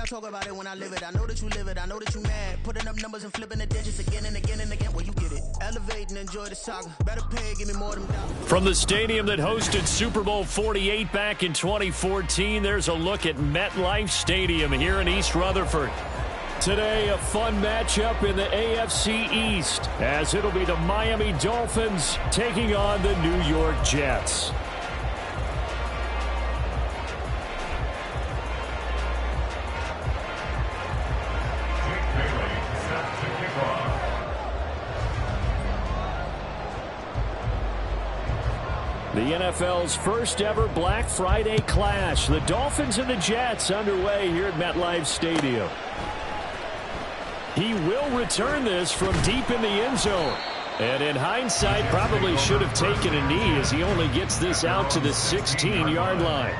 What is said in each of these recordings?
talk about it when I live it. I know that you live it. I know that you mad. Putting up numbers and flipping the digits again and again and again. Well, you get it. Elevate and enjoy the saga. Better pay, give me more than dollars. From the stadium that hosted Super Bowl 48 back in 2014, there's a look at MetLife Stadium here in East Rutherford. Today, a fun matchup in the AFC East, as it'll be the Miami Dolphins taking on the New York Jets. The NFL's first ever Black Friday clash. The Dolphins and the Jets underway here at MetLife Stadium. He will return this from deep in the end zone. And in hindsight, probably should have taken a knee as he only gets this out to the 16-yard line.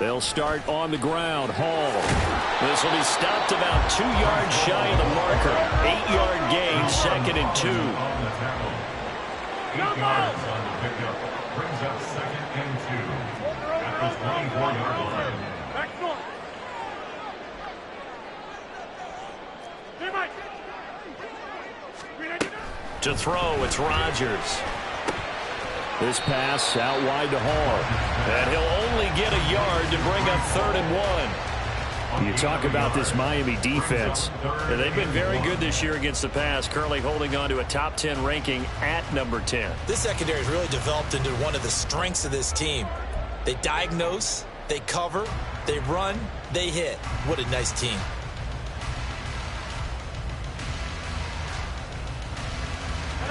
They'll start on the ground. Hall. This will be stopped about 2 yards shy of the marker. 8-yard gain, 2nd and 2. Brings up 2nd and 2 at the 24-yard line. To throw, it's Rodgers. This pass out wide to Hall. And he'll only get a yard to bring up 3rd and 1. You talk about this Miami defense. They've been very good this year against the pass, currently holding on to a top 10 ranking at number 10. This secondary has really developed into one of the strengths of this team. They diagnose, they cover, they run, they hit. What a nice team.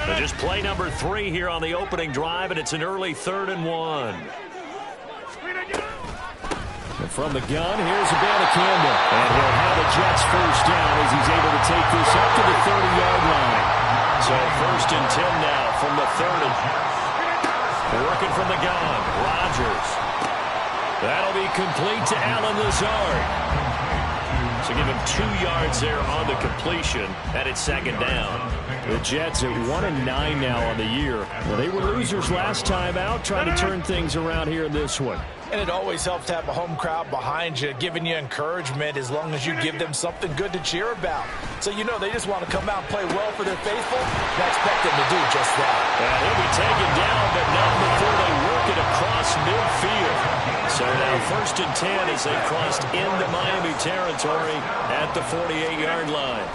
But just play number 3 here on the opening drive, and it's an early 3rd and 1. And from the gun, here's Abanikanda. And he'll have the Jets first down as he's able to take this up to the 30-yard line. So 1st and 10 now from the 30. Working from the gun, Rodgers. That'll be complete to Allen Lazard. So give him 2 yards there on the completion, and it's 2nd down. The Jets at 1-9 now on the year. Well, they were losers last time out, trying to turn things around here in this one. And it always helps to have a home crowd behind you, giving you encouragement as long as you give them something good to cheer about. So you know they just want to come out and play well for their faithful, and I expect them to do just that. And he'll be taken down, but not before they work it across midfield. So now 1st and 10 as they've crossed into Miami territory at the 48-yard line.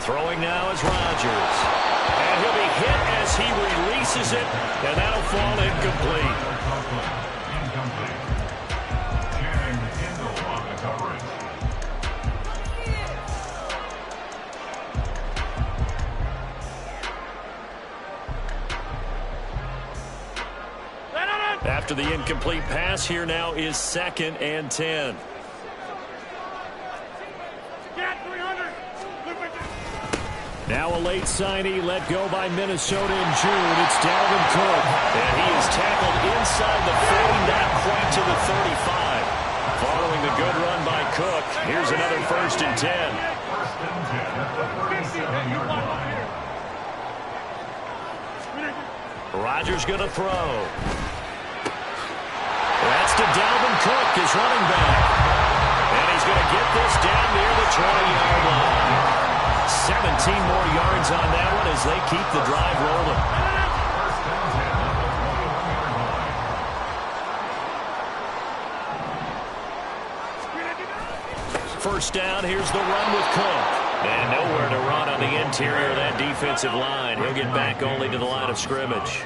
Throwing now is Rodgers. And he'll be hit as he releases it, and that'll fall incomplete. After the incomplete pass, here now is 2nd and 10. Now a late signee let go by Minnesota in June. It's Dalvin Cook. And he is tackled inside the 40, not quite to the 35. Following the good run by Cook, here's another 1st and 10. Rodgers going to throw. That's to Dalvin Cook, his running back. And he's going to get this down near the 20-yard line. 17 more yards on that one as they keep the drive rolling. First down, here's the run with Cook. And nowhere to run on the interior of that defensive line. He'll get back only to the line of scrimmage.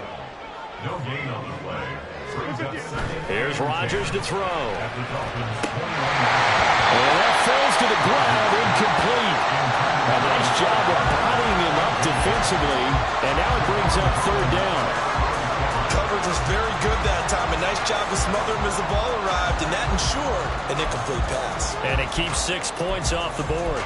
No gain on the play. Here's Rodgers to throw. And that falls to the ground, incomplete. A nice job of bodying him up defensively, and now it brings up 3rd down. Cover coverage was very good that time. A nice job to smother him as the ball arrived, and that ensured an incomplete pass. And it keeps 6 points off the board.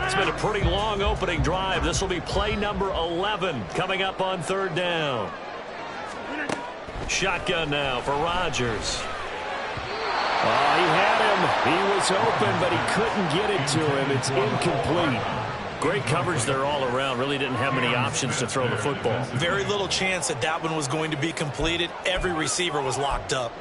It's been a pretty long opening drive. This will be play number 11 coming up on third down. Shotgun now for Rodgers. Oh, he had him. He was open, but he couldn't get it to him. It's incomplete. Great coverage there all around. Really didn't have many options to throw the football. Very little chance that that one was going to be completed. Every receiver was locked up.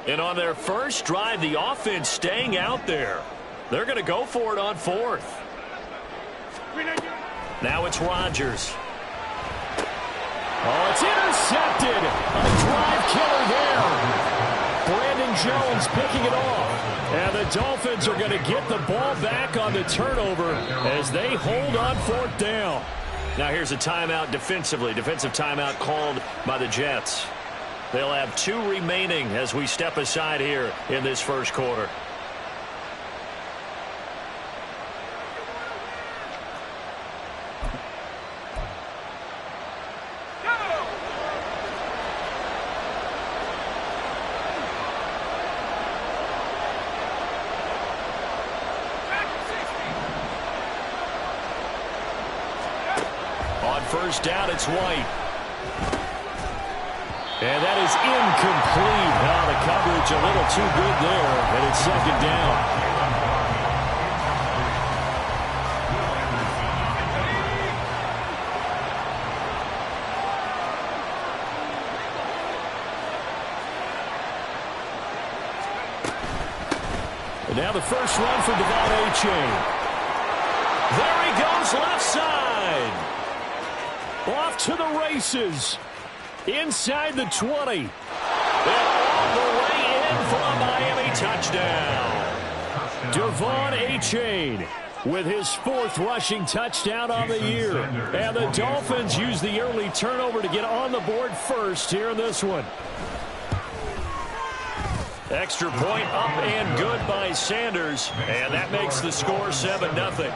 And on their first drive, the offense staying out there. They're going to go for it on fourth. Now it's Rodgers. Oh, it's intercepted. A drive killer there. Brandon Jones picking it off. And the Dolphins are going to get the ball back on the turnover as they hold on fourth down. Now here's a timeout defensively. Defensive timeout called by the Jets. They'll have 2 remaining as we step aside here in this first quarter. On first down, it's White. And that is incomplete. Now the coverage a little too good there, and it's second down. And now the first run for Devon Achane. There he goes, left side. Off to the races. Inside the 20. And all the way in for a Miami touchdown. Devon Achane with his 4th rushing touchdown on the year. And the Dolphins use the early turnover to get on the board first here in this one. Extra point up and good by Sanders. And that makes the score 7-0.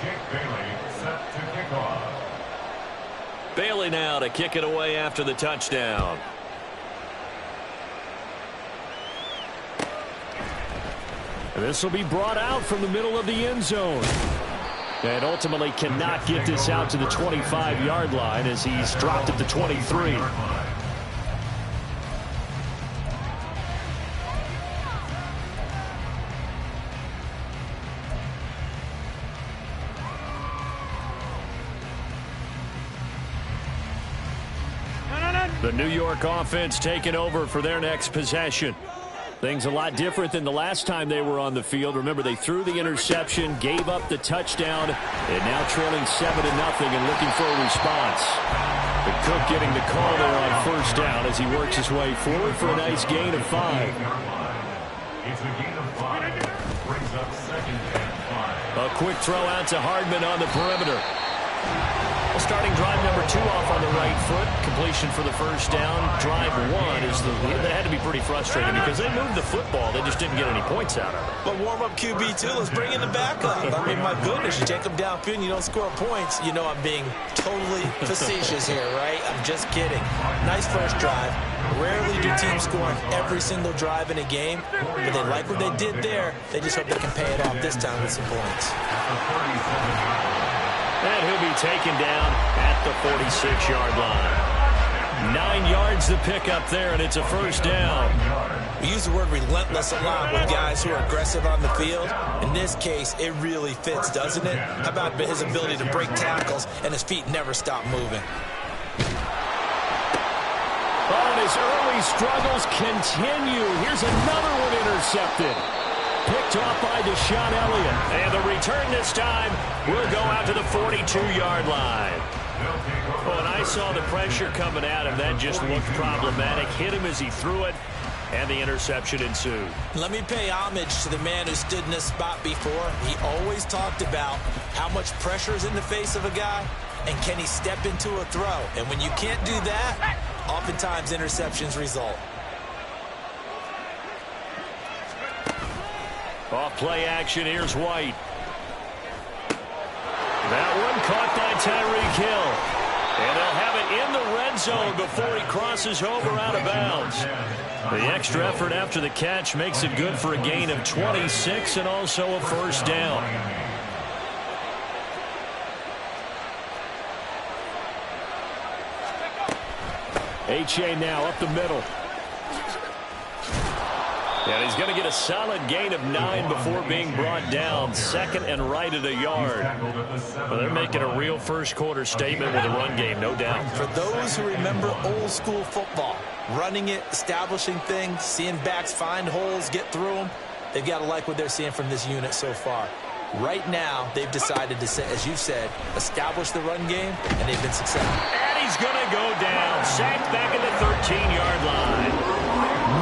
Jake Bailey set to kick off. Bailey now to kick it away after the touchdown. And this will be brought out from the middle of the end zone. And ultimately cannot get this out to the 25-yard line as he's dropped at the 23. The New York offense taking over for their next possession. Things a lot different than the last time they were on the field. Remember, they threw the interception, gave up the touchdown, and now trailing 7-0 and looking for a response. But Cook getting the call there on first down as he works his way forward for a nice gain of 5. It's a gain of 5. Brings up second and 5. A quick throw out to Hardman on the perimeter. Starting drive number 2 off on the right foot. Completion for the first down. Drive 1 is that had to be pretty frustrating because they moved the football. They just didn't get any points out of it. But warm-up QB, too. Let's bring in the backup. I mean, my goodness, you take them downfield and you don't score points. You know I'm being totally facetious here, right? I'm just kidding. Nice first drive. Rarely do teams score on every single drive in a game, but they like what they did there. They just hope they can pay it off this time with some points. And he'll be taken down at the 46-yard line. 9 yards to pick up there, and it's a first down. We use the word relentless a lot with guys who are aggressive on the field. In this case, it really fits, doesn't it? How about his ability to break tackles and his feet never stop moving? Oh, and his early struggles continue. Here's another one intercepted. Picked off by Deshaun Elliott. And the return this time will go out to the 42-yard line. when I saw the pressure coming at him, that just looked problematic. Hit him as he threw it, and the interception ensued. Let me pay homage to the man who stood in this spot before. He always talked about how much pressure is in the face of a guy, and can he step into a throw. And when you can't do that, oftentimes interceptions result. Off play action, here's White. That one caught by Tyreek Hill. And they'll have it in the red zone before he crosses over out of bounds. The extra effort after the catch makes it good for a gain of 26 and also a first down. H.A. now up the middle. And he's going to get a solid gain of 9 before being brought down. Second and right at a yard. Well, they're making a real first-quarter statement with a run game, no doubt. For those who remember old-school football, running it, establishing things, seeing backs find holes, get through them, they've got to like what they're seeing from this unit so far. Right now, they've decided to, as you said, establish the run game, and they've been successful. And he's going to go down. Sacked back at the 13-yard line.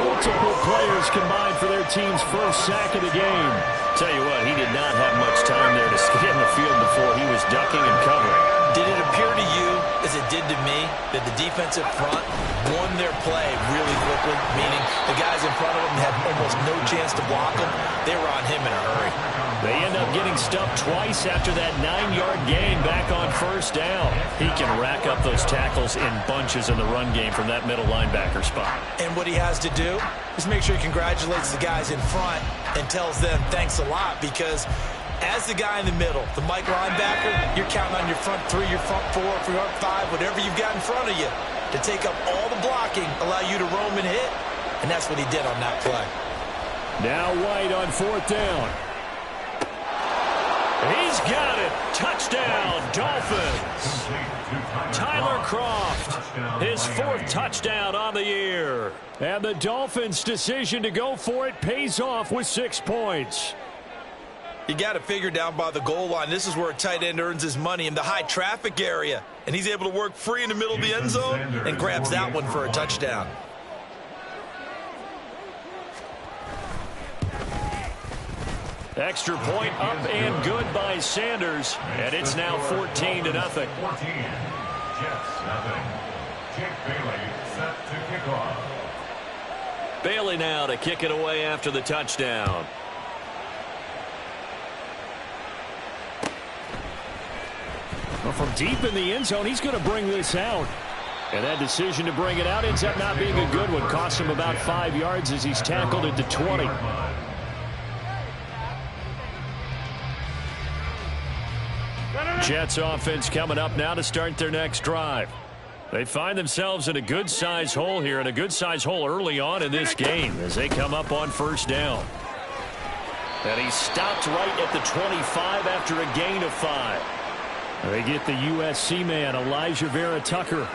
Multiple players combined for their team's first sack of the game. Tell you what, he did not have much time there to get in the field before he was ducking and covering. Did it appear to you, as it did to me, that the defensive front won their play really quickly, meaning the guys in front of them had almost no chance to block him? They were on him in a hurry. They end up getting stuffed twice after that 9-yard gain back on first down. He can rack up those tackles in bunches in the run game from that middle linebacker spot. And what he has to do is make sure he congratulates the guys in front and tells them thanks a lot, because as the guy in the middle, the Mike linebacker, you're counting on your front 3, your front 4, your front 5, whatever you've got in front of you to take up all the blocking, allow you to roam and hit, and that's what he did on that play. Now White on fourth down. He's got it. Touchdown, Dolphins. Tyler Kroft, his fourth touchdown on the year. And the Dolphins' decision to go for it pays off with 6 points. You got to figure down by the goal line. This is where a tight end earns his money, in the high traffic area. And he's able to work free in the middle of the end zone and grabs that one for a touchdown. Extra point up and good by Sanders. And it's now 14-0. 14. Jets, nothing. Jake Bailey set to kick off. Bailey now to kick it away after the touchdown. Well, from deep in the end zone, he's going to bring this out. And that decision to bring it out ends up not being a good one. Costs him about 5 yards as he's tackled at the 20. Jets offense coming up now to start their next drive. They find themselves in a good-sized hole here, and a good-sized hole early on in this game as they come up on first down. And he stopped right at the 25 after a gain of 5. They get the USC man, Elijah Vera Tucker.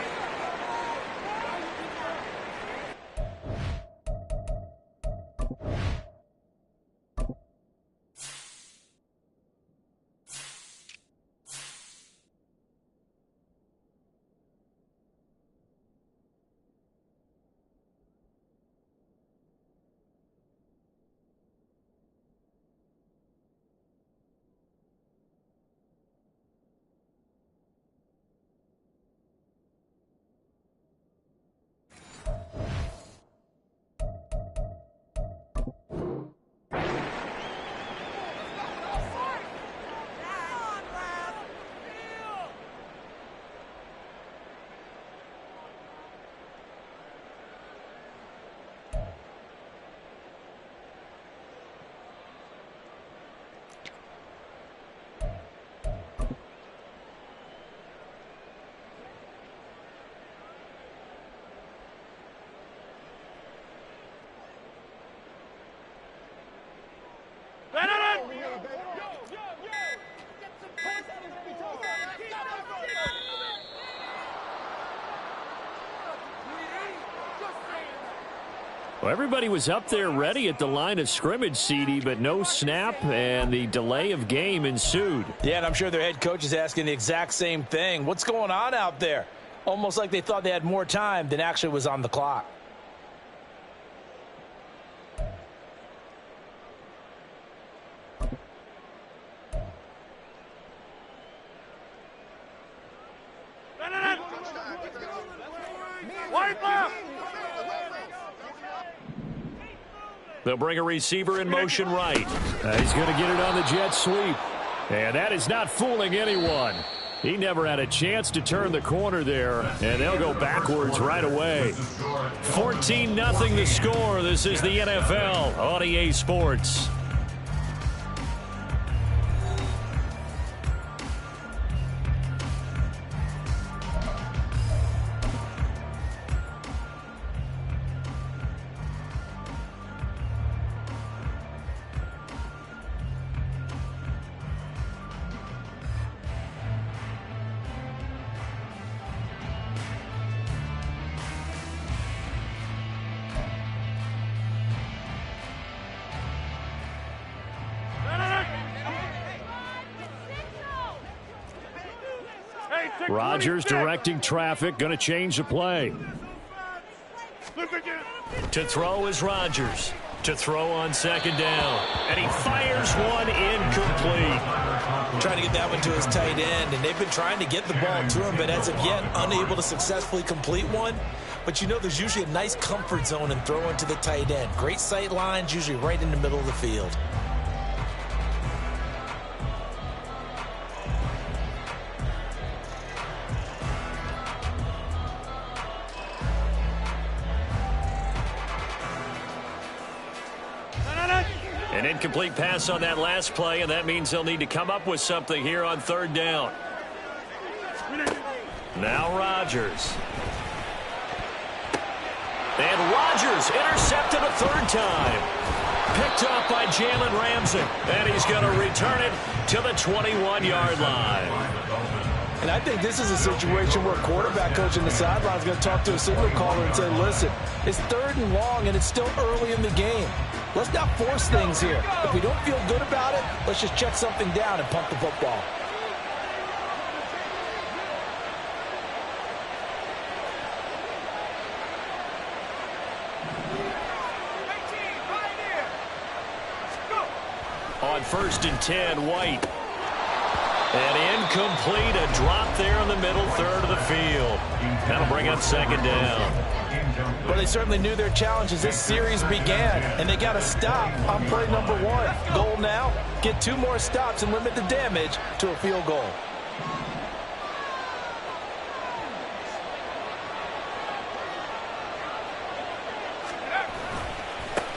Well, everybody was up there ready at the line of scrimmage, CD, but no snap, and the delay of game ensued. Yeah, and I'm sure their head coach is asking the exact same thing. What's going on out there? Almost like they thought they had more time than actually was on the clock. They'll bring a receiver in motion right. He's going to get it on the jet sweep. And that is not fooling anyone. He never had a chance to turn the corner there, and they'll go backwards right away. 14-0 the score. This is the NFL on EA Sports. Rodgers directing traffic, going to change the play. To throw is Rodgers. To throw on second down. And he fires one incomplete. Trying to get that one to his tight end, and they've been trying to get the ball to him, but as of yet, unable to successfully complete one. But you know there's usually a nice comfort zone in throwing to the tight end. Great sight lines, usually right in the middle of the field. An incomplete pass on that last play, and that means they'll need to come up with something here on third down. Now Rodgers. And Rodgers intercepted a third time. Picked up by Jalen Ramsey. And he's going to return it to the 21-yard line. And I think this is a situation where quarterback coach in the sideline is going to talk to a signal caller and say, listen, it's third and long, and it's still early in the game. Let's not force things here. If we don't feel good about it, let's just check something down and pump the football. On 1st and 10, White. And incomplete, a drop there in the middle third of the field. That'll bring up second down. Well, they certainly knew their challenge as this series began, and they got to stop on play number 1. Goal now, get 2 more stops and limit the damage to a field goal.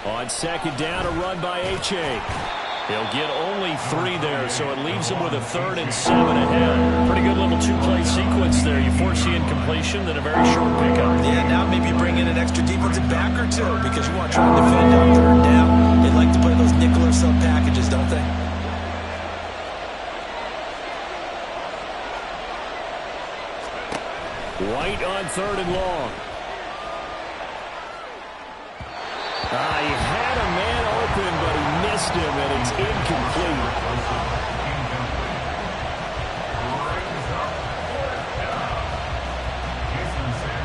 On second down, a run by H.A. He'll get only 3 there, so it leaves him with a 3rd and 7 ahead. Pretty good little 2-play sequence there. You force the incompletion, then a very short pickup. Yeah, now maybe bring in an extra defensive back or 2 because you want to try and defend on third down. They like to play those nickel or sub packages, don't they? White on 3rd and long. He had a man open, but he missed him, and it's incomplete.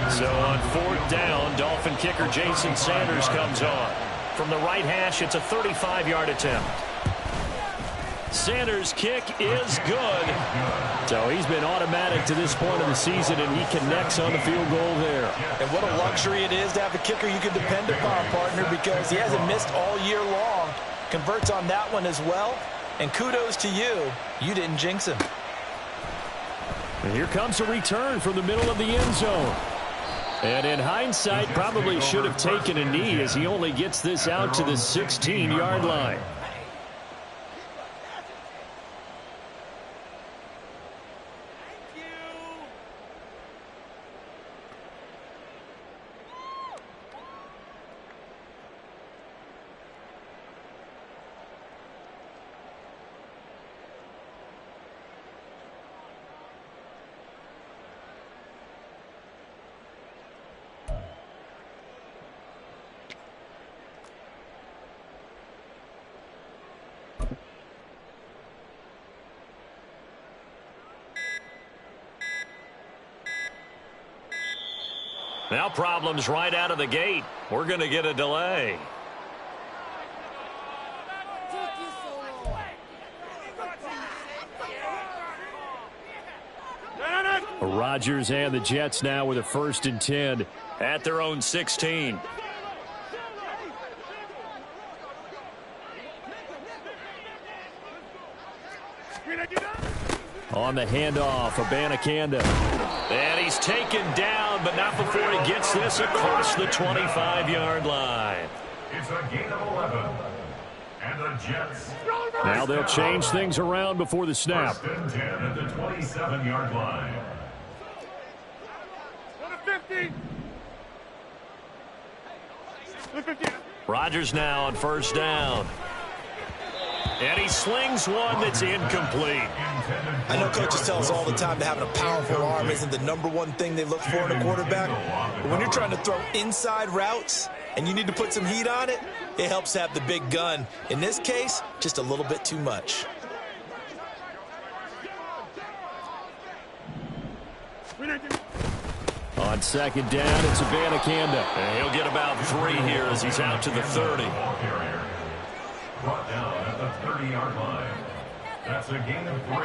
So on 4th down, Dolphin kicker Jason Sanders comes on. From the right hash, it's a 35-yard attempt. Sanders' kick is good. So he's been automatic to this point of the season, and he connects on the field goal there. And what a luxury it is to have a kicker you can depend upon, partner, because he hasn't missed all year long. Converts on that one as well. And kudos to you. You didn't jinx him. And here comes a return from the middle of the end zone. And in hindsight, probably should have taken a knee as he only gets this out to the 16-yard line. Now problems right out of the gate. We're going to get a delay. Rodgers and the Jets now with a 1st and 10 at their own 16. On the handoff, Abanikanda. And he's taken down, but not before he gets this across the 25-yard line. It's a gain of 11. And the Jets. Now they'll change things around before the snap. 1st and 10 at the 27-yard line. 50. Rodgers now on 1st down. And he slings one that's incomplete. I know coaches tell us all the time that having a powerful arm isn't the #1 thing they look for in a quarterback. But when you're trying to throw inside routes and you need to put some heat on it, it helps have the big gun. In this case, just a little bit too much. On 2nd down, it's Abanikanda. And he'll get about 3 here as he's out to the 30. Ball carrier. Brought down at the 30-yard line. That's a gain of 3.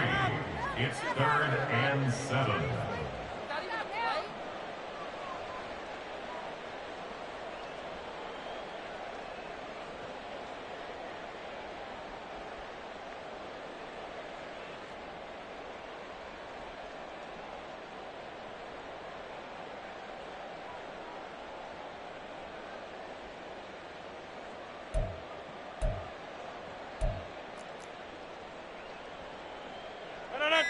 It's 3rd and 7.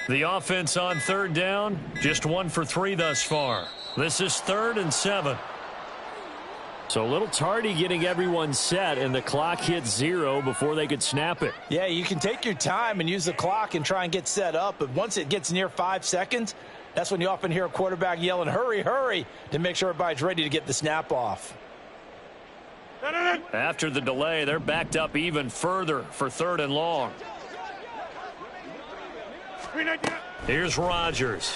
The offense on 3rd down, just 1 for 3 thus far. This is 3rd and 7. So a little tardy getting everyone set, and the clock hit 0 before they could snap it. Yeah, you can take your time and use the clock and try and get set up, but once it gets near 5 seconds, that's when you often hear a quarterback yelling, hurry, hurry, to make sure everybody's ready to get the snap off. After the delay, they're backed up even further for 3rd and long. Here's Rodgers.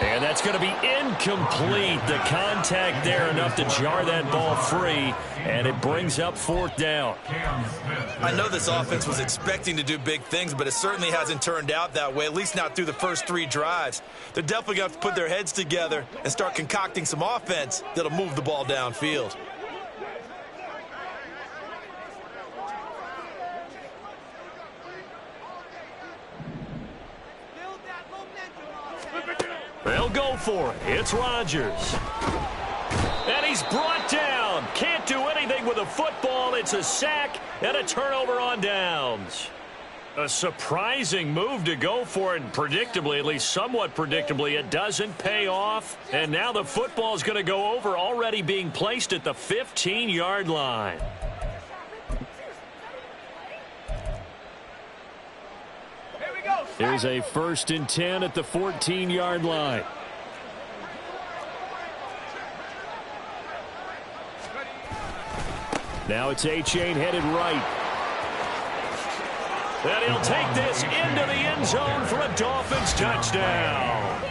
And that's going to be incomplete. The contact there enough to jar that ball free, and it brings up 4th down. I know this offense was expecting to do big things, but it certainly hasn't turned out that way, at least not through the first 3 drives. They're definitely going to have to put their heads together and start concocting some offense that'll move the ball downfield. They'll go for it. It's Rodgers. And he's brought down. Can't do anything with a football. It's a sack and a turnover on downs. A surprising move to go for it, and predictably, at least somewhat predictably, it doesn't pay off. And now the football is going to go over, already being placed at the 15-yard line. Here's a 1st and 10 at the 14-yard line. Now it's Achane headed right. And he'll take this into the end zone for a Dolphins touchdown.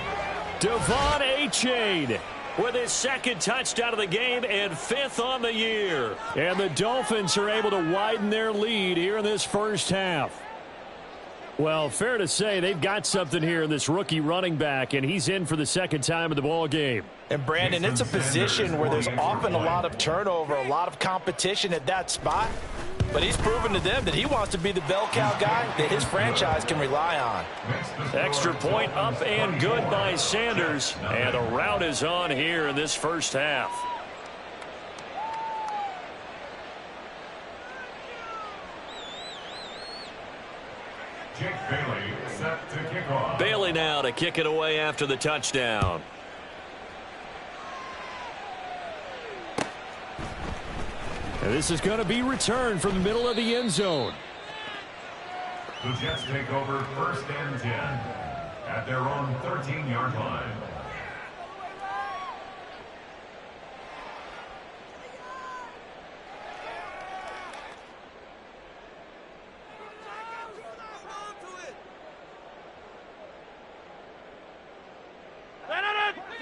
Devon Achane with his 2nd touchdown of the game and 5th on the year. And the Dolphins are able to widen their lead here in this first half. Well, fair to say they've got something here in this rookie running back, and he's in for the 2nd time of the ball game. And, Brandon, it's a position where there's often a lot of turnover, a lot of competition at that spot. But he's proven to them that he wants to be the bell cow guy that his franchise can rely on. Extra point up and good by Sanders. And the route is on here in this first half. Jake Bailey set to kick off. Bailey now to kick it away after the touchdown. And this is going to be returned from the middle of the end zone. The Jets take over 1st and 10 at their own 13-yard line.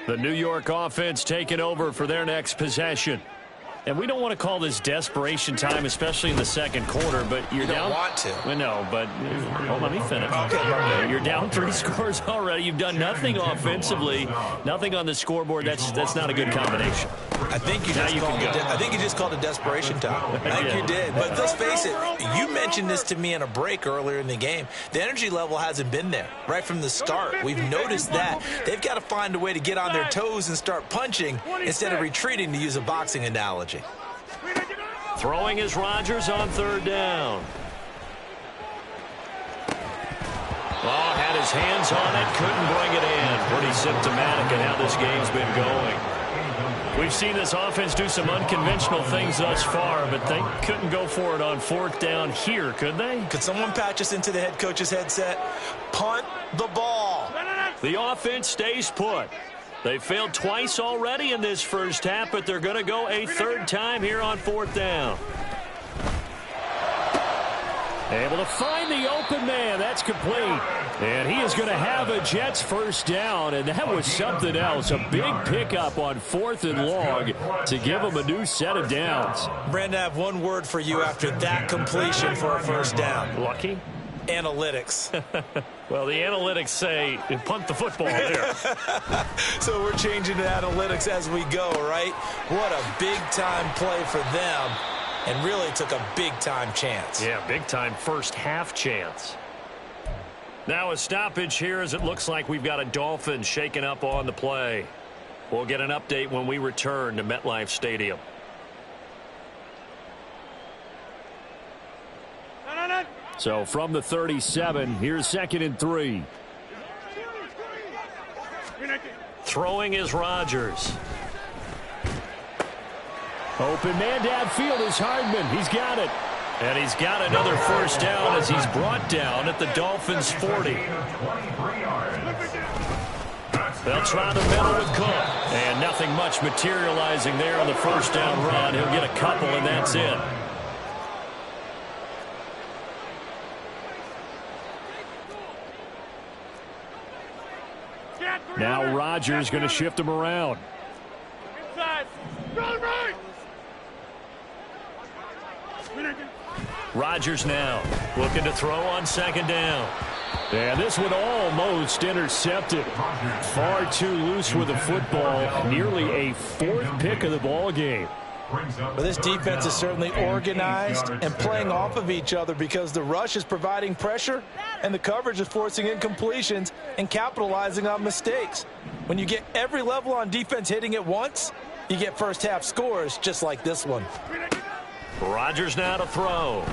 The New York offense taking over for their next possession. And we don't want to call this desperation time, especially in the second quarter, but you're down. You don't want to. Well, no, but hold on, let me finish. Okay. You're down 3 scores already. You've done nothing offensively, nothing on the scoreboard. That's not a good combination. I think you just called it desperation time. I think you did. But let's face it, you mentioned this to me in a break earlier in the game. The energy level hasn't been there right from the start. We've noticed that. They've got to find a way to get on their toes and start punching instead of retreating, to use a boxing analogy. Throwing is Rodgers on 3rd down. Oh, had his hands on it, couldn't bring it in. Pretty symptomatic in how this game's been going. We've seen this offense do some unconventional things thus far, but they couldn't go for it on 4th down here, could they? Could someone patch us into the head coach's headset? Punt the ball. The offense stays put. They failed twice already in this first half, but they're going to go a 3rd time here on 4th down. Able to find the open man. That's complete. And he is going to have a Jets first down, and that was something else. A big pickup on 4th and long to give them a new set of downs. Brandon, I have one word for you after that completion for a first down. Lucky? Analytics. Well, the analytics say punt the football there. So we're changing to analytics as we go, right? What a big-time play for them, and really took a big-time chance. Yeah, big-time first-half chance. Now a stoppage here as it looks like we've got a Dolphin shaking up on the play. We'll get an update when we return to MetLife Stadium. So from the 37, here's 2nd and 3. Throwing is Rodgers. Open man downfield is Hardman. He's got it. And he's got another first down as he's brought down at the Dolphins' 40. They'll try the middle with Cook. And nothing much materializing there on the first down run. He'll get a couple, and that's it. Now Rodgers going to shift him around. Rodgers now looking to throw on 2nd down. And this one almost intercepted. Far too loose with the football. Nearly a 4th pick of the ball game. But this defense is certainly organized and playing off of each other because the rush is providing pressure and the coverage is forcing incompletions and capitalizing on mistakes. When you get every level on defense hitting at once, you get first-half scores just like this one. Rodgers now to throw.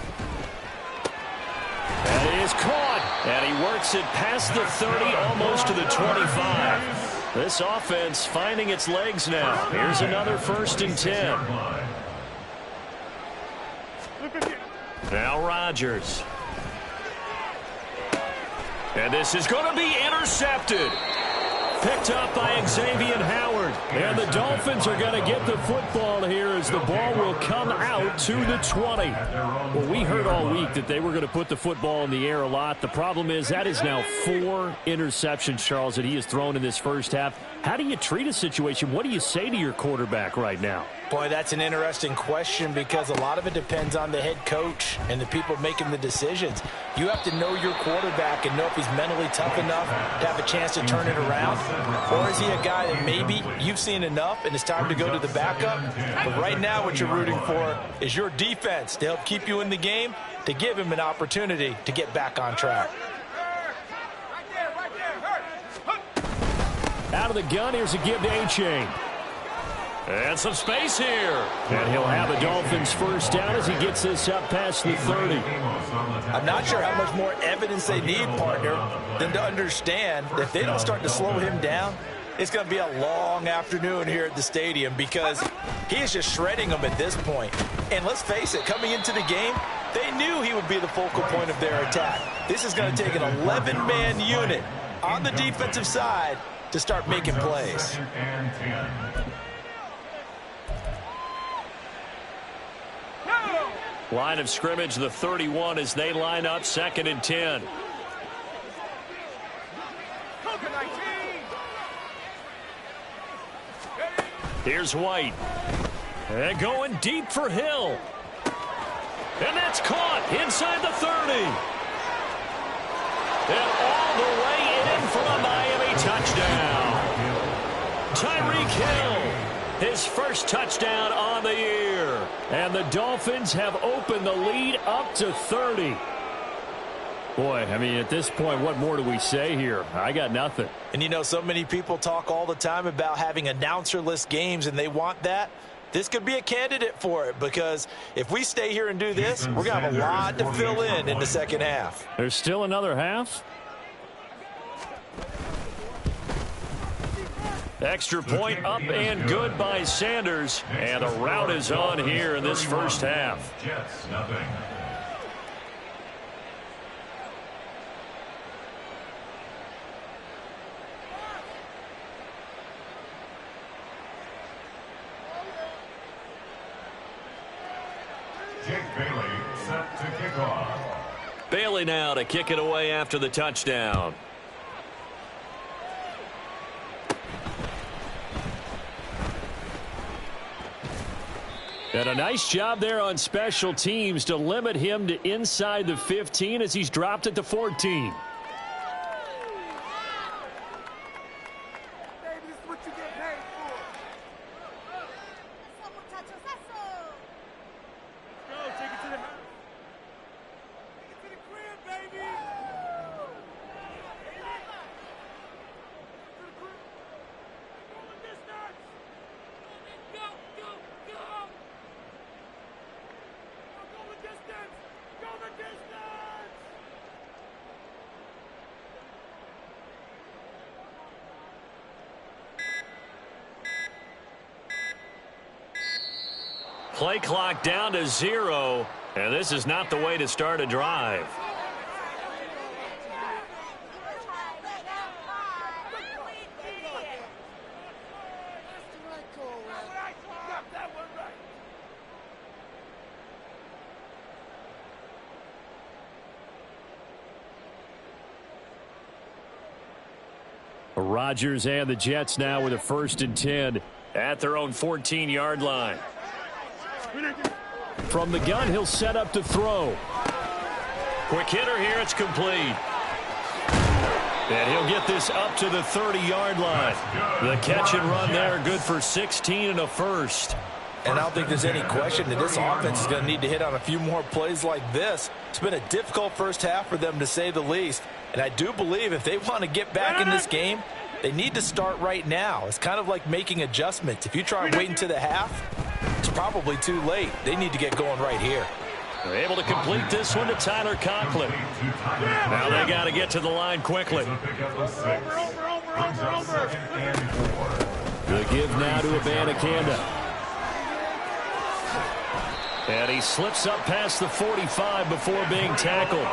And he is caught. And he works it past the 30, almost to the 25. This offense finding its legs now. Here's another 1st and 10. Now Rodgers. And this is going to be intercepted. Picked up by Xavier Howard. And the Dolphins are going to get the football here as the ball will come out to the 20. Well, we heard all week that they were going to put the football in the air a lot. The problem is that is now 4 interceptions, Charles, that he has thrown in this first half. How do you treat a situation? What do you say to your quarterback right now? Boy, that's an interesting question because a lot of it depends on the head coach and the people making the decisions. You have to know your quarterback and know if he's mentally tough enough to have a chance to turn it around. Or is he a guy that maybe you've seen enough and it's time to go to the backup? But right now what you're rooting for is your defense to help keep you in the game, to give him an opportunity to get back on track. Out of the gun, here's a give to A-Chain. And some space here. And he'll have a Dolphins first down as he gets this up past the 30. I'm not sure how much more evidence they need, partner, than to understand that if they don't start to slow him down, it's going to be a long afternoon here at the stadium because he is just shredding them at this point. And let's face it, coming into the game, they knew he would be the focal point of their attack. This is going to take an 11-man unit on the defensive side to start making plays. Line of scrimmage, the 31, as they line up 2nd and 10. Here's White. And going deep for Hill. And that's caught inside the 30. And all the way in for a Miami touchdown. Tyreek Hill, his first touchdown on the year. And the Dolphins have opened the lead up to 30. Boy, I mean, at this point, what more do we say here? I got nothing. And, you know, so many people talk all the time about having announcer-less games, and they want that. This could be a candidate for it, because if we stay here and do this, we're going to have a lot to fill in the second half. There's still another half. Extra point up and good by Sanders. And the route is on here in this first half. Jets, nothing. Jake Bailey set to kick off. Bailey now to kick it away after the touchdown. And a nice job there on special teams to limit him to inside the 15 as he's dropped at the 14. Play clock down to 0, and this is not the way to start a drive. Rodgers and the Jets now with a 1st and 10 at their own 14-yard line. From the gun, he'll set up to throw. Quick hitter here, it's complete. And he'll get this up to the 30-yard line. The catch and run there, good for 16 and a first. And I don't think there's any question that this offense is going to need to hit on a few more plays like this. It's been a difficult first half for them, to say the least. And I do believe if they want to get back in this game, they need to start right now. It's kind of like making adjustments. If you try and wait until the half, it's probably too late. They need to get going right here. They're able to complete this one to Tyler Conklin. Now they got to get to the line quickly. The give now to Abanikanda. And he slips up past the 45 before being tackled.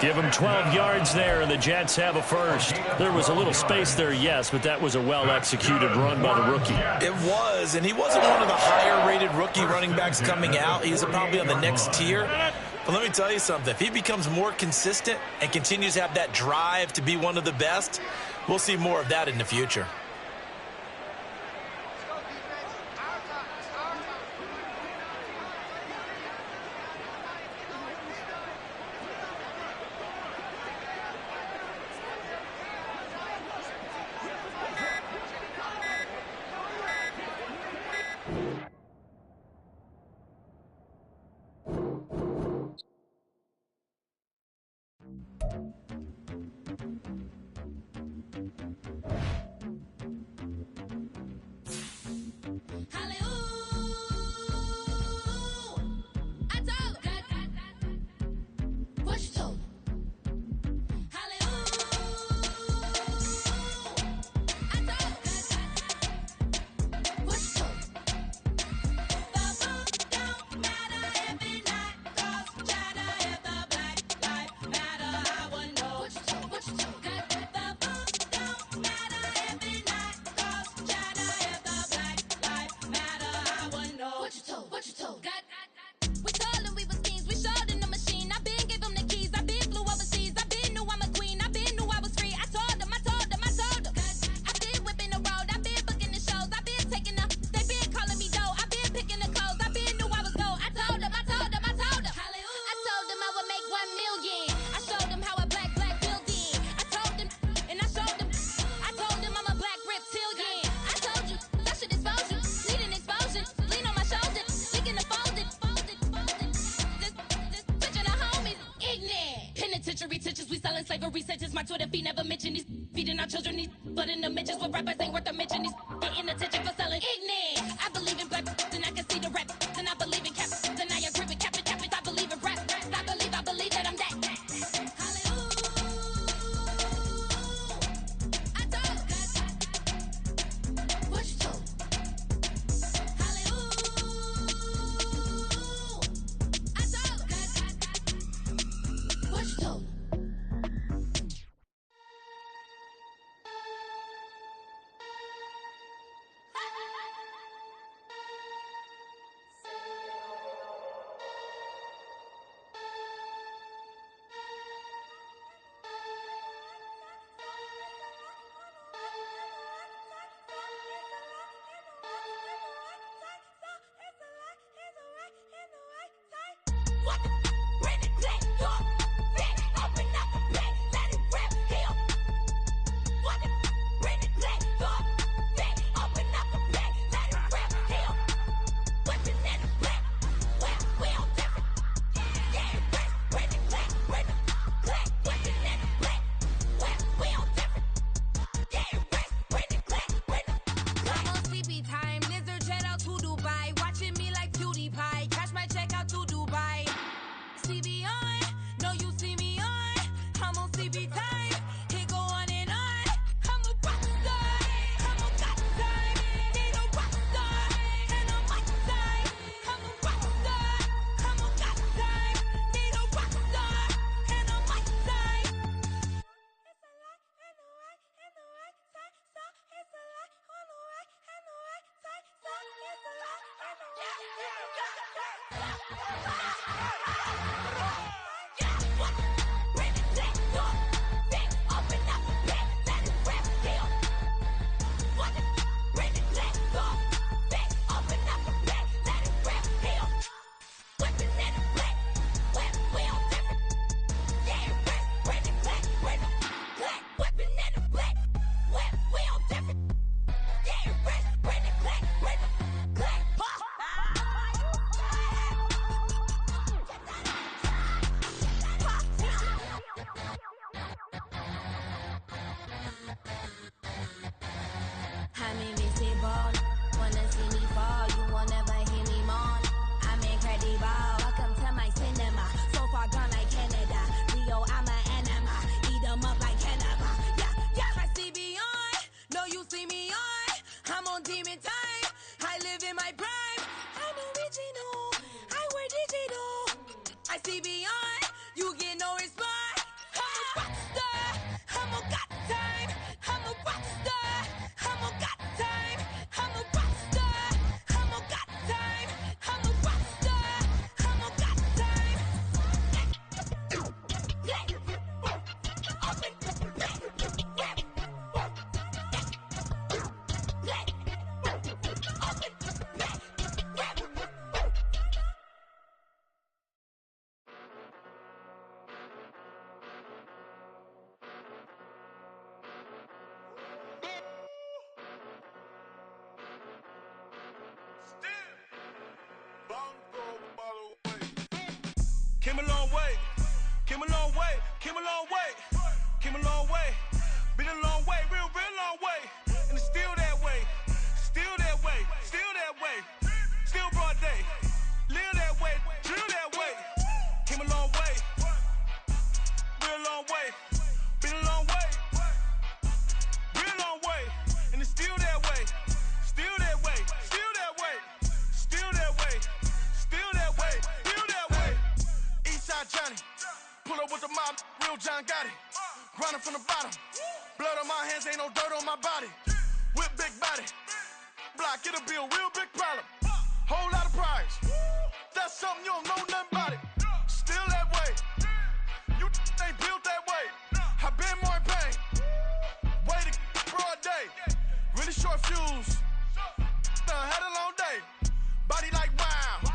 Give him 12 yards there, and the Jets have a first. There was a little space there, yes, but that was a well-executed run by the rookie. It was, and he wasn't one of the higher-rated rookie running backs coming out. He's probably on the next tier. But let me tell you something. If he becomes more consistent and continues to have that drive to be one of the best, we'll see more of that in the future. never researches my Twitter feed, never mention these feeding our children these, but in the mentions with rappers ain't worth a mention. These getting attention for selling ignorant. I believe in black, then I can see the rap. Then I believe in cap, then I agree with cap. I believe in rap. I believe that I'm that. Came a long way, came a long way, came a long way, came a long way, been a long way, real long way, and it's still that way, still that way, still that way, still broad day, live that way, drill that way, came a long way, real long way, been a long way, real long way, and it's still that way, still that way, still that way, still that way, still that way, still that way. Eastside Johnny, pull up with the mob, real John Gotti, grinding from the bottom, blood on my hands, ain't no dirt on my body, whip big body, block, it'll be a real big problem, whole lot of prize, that's something you don't know nothing about it, still that way, you ain't built that way, I been more in pain, way to broad day, really short fuse, had a long day, body like wow,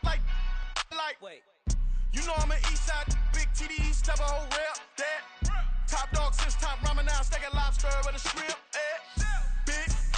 like, wait. You know I'm an Eastside big